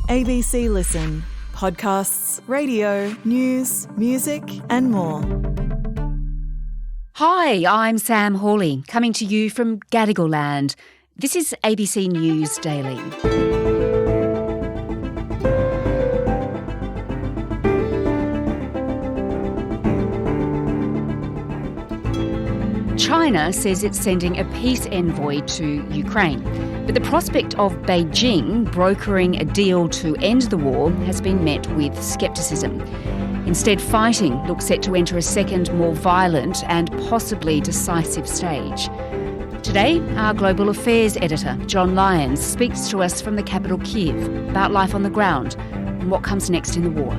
ABC Listen. Podcasts, radio, news, music and more. Hi, I'm Sam Hawley, coming to you from Gadigal Land. This is ABC News Daily. China says it's sending a peace envoy to Ukraine, but the prospect of Beijing brokering a deal to end the war has been met with scepticism. Instead, fighting looks set to enter a second, more violent and possibly decisive stage. Today, our Global Affairs editor, John Lyons, speaks to us from the capital Kyiv about life on the ground and what comes next in the war.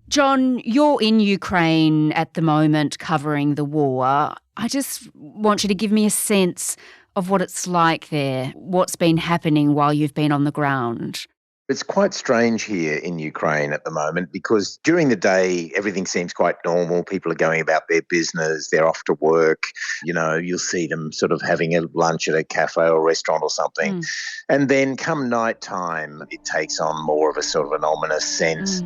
John, you're in Ukraine at the moment covering the war. I just want you to give me a sense of what it's like there, what's been happening while you've been on the ground. It's quite strange here in Ukraine at the moment because during the day everything seems quite normal. People are going about their business, they're off to work. You know, you'll see them sort of having a lunch at a cafe or restaurant or something. And then come night time, it takes on more of a sort of an ominous sense.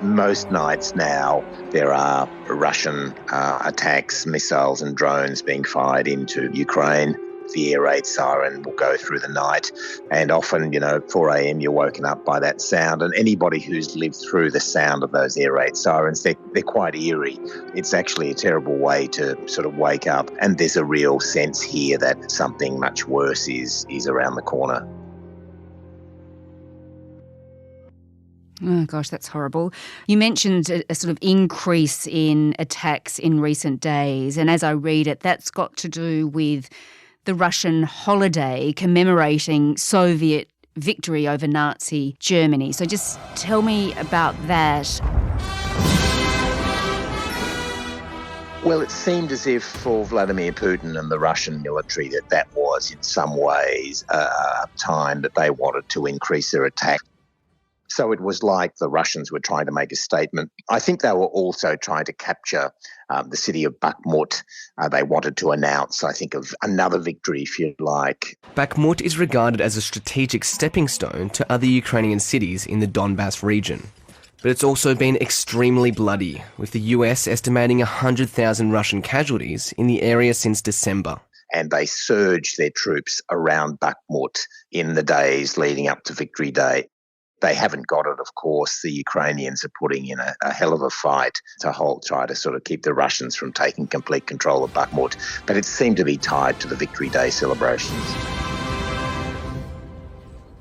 Most nights now there are Russian attacks, missiles and drones being fired into Ukraine. The air raid siren will go through the night, and often, 4 a.m. you're woken up by that sound, and anybody who's lived through the sound of those air raid sirens, they're quite eerie. It's actually a terrible way to sort of wake up, and there's a real sense here that something much worse is around the corner. Oh, gosh, that's horrible. You mentioned a sort of increase in attacks in recent days, and as I read it, that's got to do with the Russian holiday commemorating Soviet victory over Nazi Germany. So just tell me about that. Well, it seemed as if for Vladimir Putin and the Russian military that was in some ways a time that they wanted to increase their attack. So it was like the Russians were trying to make a statement. I think they were also trying to capture the city of Bakhmut. They wanted to announce, I think, of another victory, if you like. Bakhmut is regarded as a strategic stepping stone to other Ukrainian cities in the Donbass region. But it's also been extremely bloody, with the US estimating 100,000 Russian casualties in the area since December. And they surged their troops around Bakhmut in the days leading up to Victory Day. They haven't got it, of course. The Ukrainians are putting in a hell of a fight to try to sort of keep the Russians from taking complete control of Bakhmut. But it seemed to be tied to the Victory Day celebrations.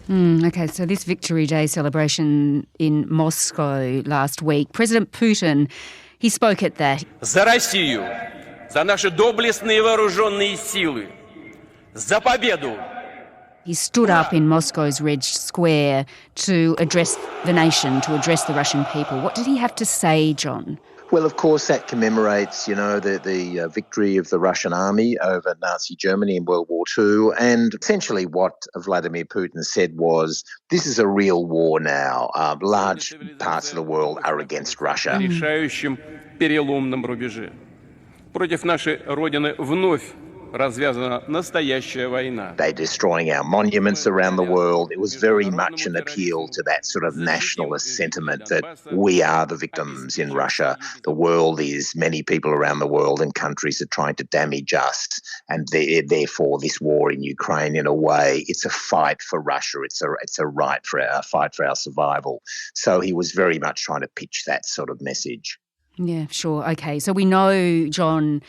Okay, so this Victory Day celebration in Moscow last week, President Putin, he spoke at that. За Россию, за наши доблестные вооруженные силы, за победу! He stood up in Moscow's Red Square to address the nation, to address the Russian people. What did he have to say, John? Well, of course, that commemorates, the victory of the Russian army over Nazi Germany in World War II. And essentially what Vladimir Putin said was, this is a real war now. Large parts of the world are against Russia. Решающим переломном рубеже. Против нашей Родины вновь развязана настоящая война. They're destroying our monuments around the world. It was very much an appeal to that sort of nationalist sentiment that we are the victims in Russia. The world is, many people around the world and countries are trying to damage us. And therefore this war in Ukraine, in a way, it's a fight for Russia. It's a fight for our survival. So he was very much trying to pitch that sort of message. Yeah, sure. Okay. So we know, John,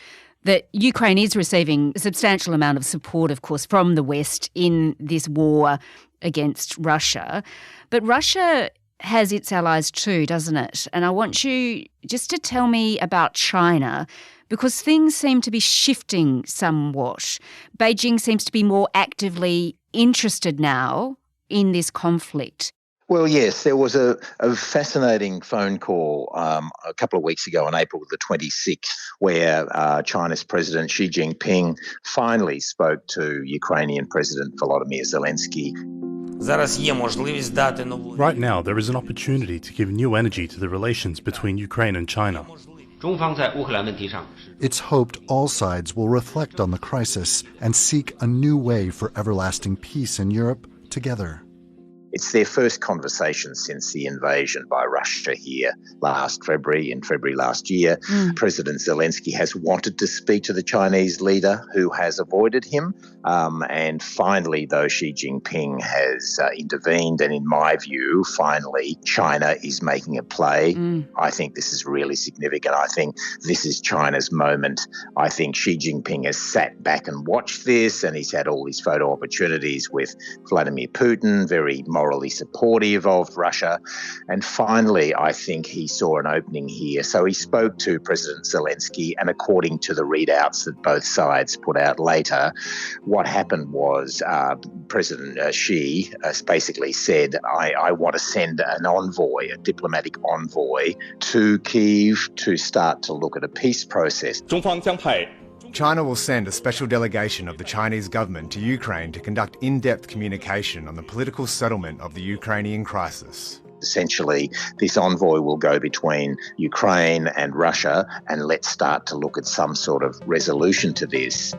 that Ukraine is receiving a substantial amount of support, of course, from the West in this war against Russia. But Russia has its allies too, doesn't it? And I want you just to tell me about China, because things seem to be shifting somewhat. Beijing seems to be more actively interested now in this conflict. Well, yes, there was a fascinating phone call a couple of weeks ago on April the 26th where China's President Xi Jinping finally spoke to Ukrainian President Volodymyr Zelensky. Right now, there is an opportunity to give new energy to the relations between Ukraine and China. It's hoped all sides will reflect on the crisis and seek a new way for everlasting peace in Europe together. It's their first conversation since the invasion by Russia here in February last year. President Zelensky has wanted to speak to the Chinese leader who has avoided him. And finally, though, Xi Jinping has intervened. And in my view, finally, China is making a play. I think this is really significant. I think this is China's moment. I think Xi Jinping has sat back and watched this, and he's had all these photo opportunities with Vladimir Putin, very morally supportive of Russia. And finally, I think he saw an opening here. So he spoke to President Zelensky, and according to the readouts that both sides put out later, what happened was President Xi basically said, I want to send an envoy, a diplomatic envoy, to Kyiv to start to look at a peace process. China will send a special delegation of the Chinese government to Ukraine to conduct in-depth communication on the political settlement of the Ukrainian crisis. Essentially, this envoy will go between Ukraine and Russia, and let's start to look at some sort of resolution to this,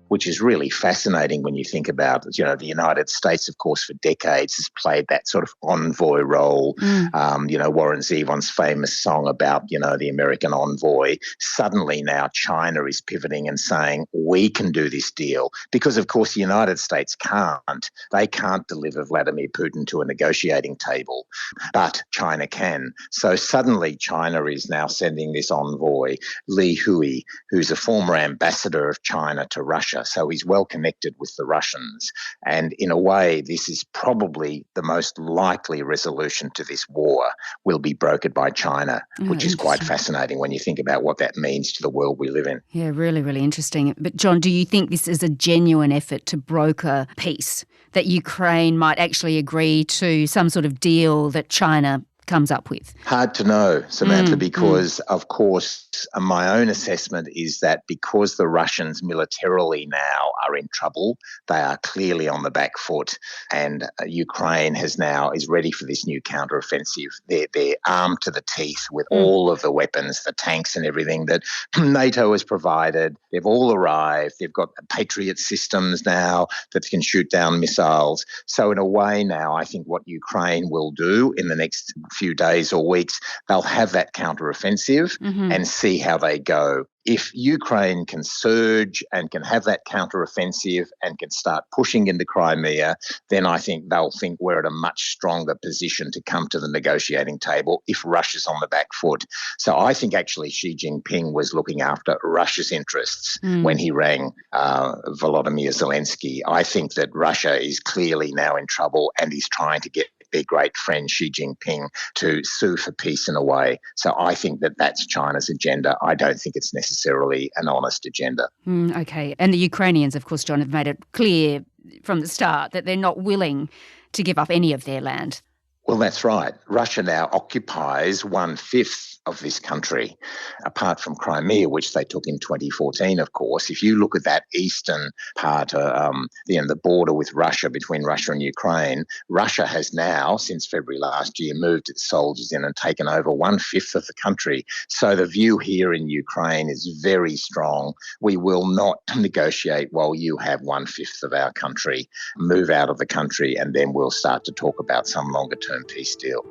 which is really fascinating when you think about, the United States, of course, for decades has played that sort of envoy role. Warren Zevon's famous song about, the American envoy. Suddenly now China is pivoting and saying, we can do this deal. Because, of course, the United States can't. They can't deliver Vladimir Putin to a negotiating table, but China can. So suddenly China is now sending this envoy, Li Hui, who's a former ambassador of China to Russia. So he's well connected with the Russians. And in a way, this is probably the most likely resolution to this war will be brokered by China, which is quite fascinating when you think about what that means to the world we live in. Yeah, really, really interesting. But John, do you think this is a genuine effort to broker peace, that Ukraine might actually agree to some sort of deal that China comes up with? Hard to know, Samantha, because, of course, my own assessment is that because the Russians militarily now are in trouble, they are clearly on the back foot, and Ukraine is ready for this new counteroffensive. They're armed to the teeth with all of the weapons, the tanks and everything that NATO has provided. They've all arrived. They've got Patriot systems now that can shoot down missiles. So in a way now, I think what Ukraine will do in the next few days or weeks, they'll have that counteroffensive and see how they go. If Ukraine can surge and can have that counteroffensive and can start pushing into Crimea, then I think they'll think we're at a much stronger position to come to the negotiating table if Russia's on the back foot. So I think actually Xi Jinping was looking after Russia's interests when he rang Volodymyr Zelensky. I think that Russia is clearly now in trouble and is trying to get their great friend Xi Jinping to sue for peace in a way. So I think that that's China's agenda. I don't think it's necessarily an honest agenda. Okay. And the Ukrainians, of course, John, have made it clear from the start that they're not willing to give up any of their land. Well, that's right. Russia now occupies 1/5 of this country, apart from Crimea, which they took in 2014, of course. If you look at that eastern part, the border with Russia, between Russia and Ukraine, Russia has now, since February last year, moved its soldiers in and taken over 1/5 of the country. So the view here in Ukraine is very strong. We will not negotiate while you have 1/5 of our country. Move out of the country and then we'll start to talk about some longer-term peace deal.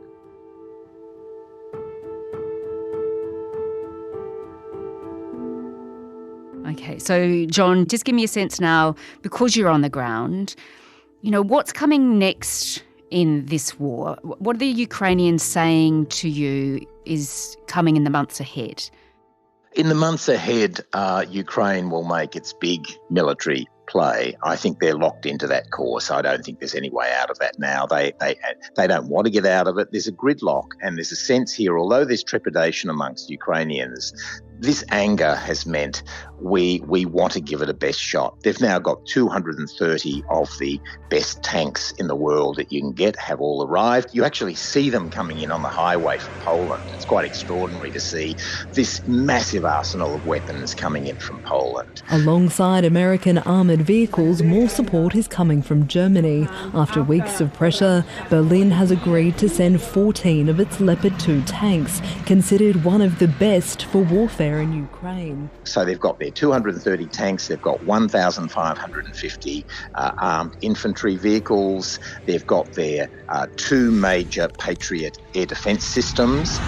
Okay, so John, just give me a sense now, because you're on the ground, what's coming next in this war? What are the Ukrainians saying to you is coming in the months ahead? In the months ahead, Ukraine will make its big military play. I think they're locked into that course. I don't think there's any way out of that now. They don't want to get out of it. There's a gridlock, and there's a sense here, although there's trepidation amongst Ukrainians, this anger has meant we want to give it a best shot. They've now got 230 of the best tanks in the world that you can get have all arrived. You actually see them coming in on the highway from Poland. It's quite extraordinary to see this massive arsenal of weapons coming in from Poland. Alongside American armoured vehicles, more support is coming from Germany. After weeks of pressure, Berlin has agreed to send 14 of its Leopard 2 tanks, considered one of the best for warfare in Ukraine. So they've got their 230 tanks, they've got 1,550 armed infantry vehicles, they've got their 2 major Patriot air defence systems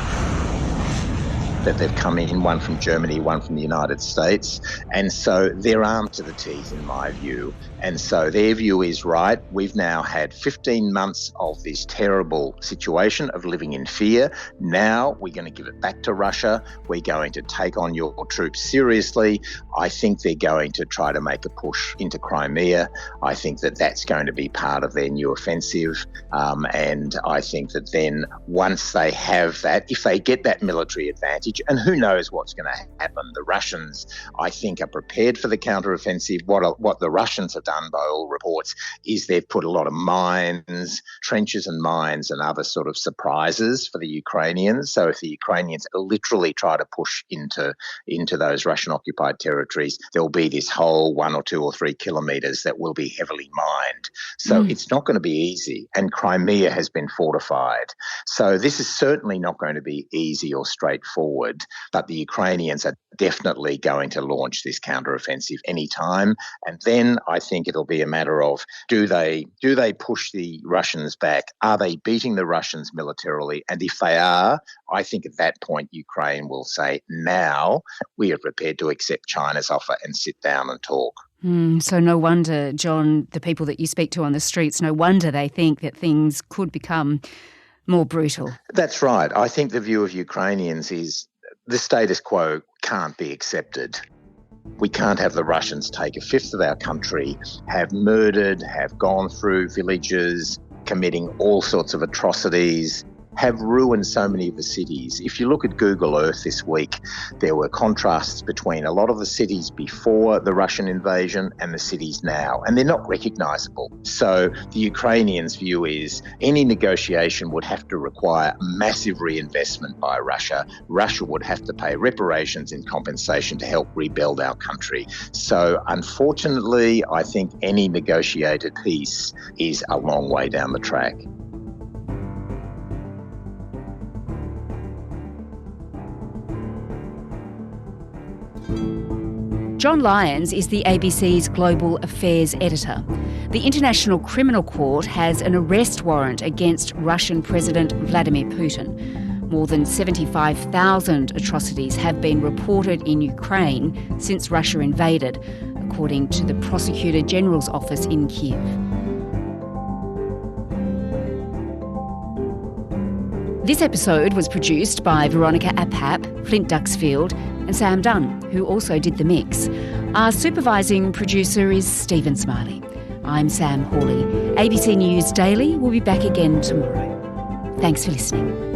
that they've come in, one from Germany, one from the United States. And so they're armed to the teeth, in my view. And so their view is right. We've now had 15 months of this terrible situation of living in fear. Now we're going to give it back to Russia. We're going to take on your troops seriously. I think they're going to try to make a push into Crimea. I think that that's going to be part of their new offensive. And I think that then once they have that, if they get that military advantage, and who knows what's going to happen, the Russians, I think, are prepared for the counteroffensive. What the Russians have done, by all reports, is they've put a lot of mines, trenches and mines and other sort of surprises for the Ukrainians. So if the Ukrainians literally try to push into those Russian-occupied territories, there'll be this whole 1 or 2 or 3 kilometres that will be heavily mined. So it's not going to be easy. And Crimea has been fortified. So this is certainly not going to be easy or straightforward. But the Ukrainians are definitely going to launch this counteroffensive anytime. And then I think it'll be a matter of, do they push the Russians back? Are they beating the Russians militarily? And if they are, I think at that point Ukraine will say, now we are prepared to accept China's offer and sit down and talk. So no wonder, John, the people that you speak to on the streets, no wonder they think that things could become more brutal. That's right. I think the view of Ukrainians is the status quo can't be accepted. We can't have the Russians take a fifth of our country, have murdered, have gone through villages, committing all sorts of atrocities, have ruined so many of the cities. If you look at Google Earth this week, there were contrasts between a lot of the cities before the Russian invasion and the cities now, and they're not recognisable. So the Ukrainians' view is any negotiation would have to require massive reinvestment by Russia. Russia would have to pay reparations and compensation to help rebuild our country. So unfortunately, I think any negotiated peace is a long way down the track. John Lyons is the ABC's Global Affairs editor. The International Criminal Court has an arrest warrant against Russian President Vladimir Putin. More than 75,000 atrocities have been reported in Ukraine since Russia invaded, according to the Prosecutor General's office in Kiev. This episode was produced by Veronica Aphap, Flint Duxfield and Sam Dunn, who also did the mix. Our supervising producer is Stephen Smiley. I'm Sam Hawley. ABC News Daily will be back again tomorrow. Thanks for listening.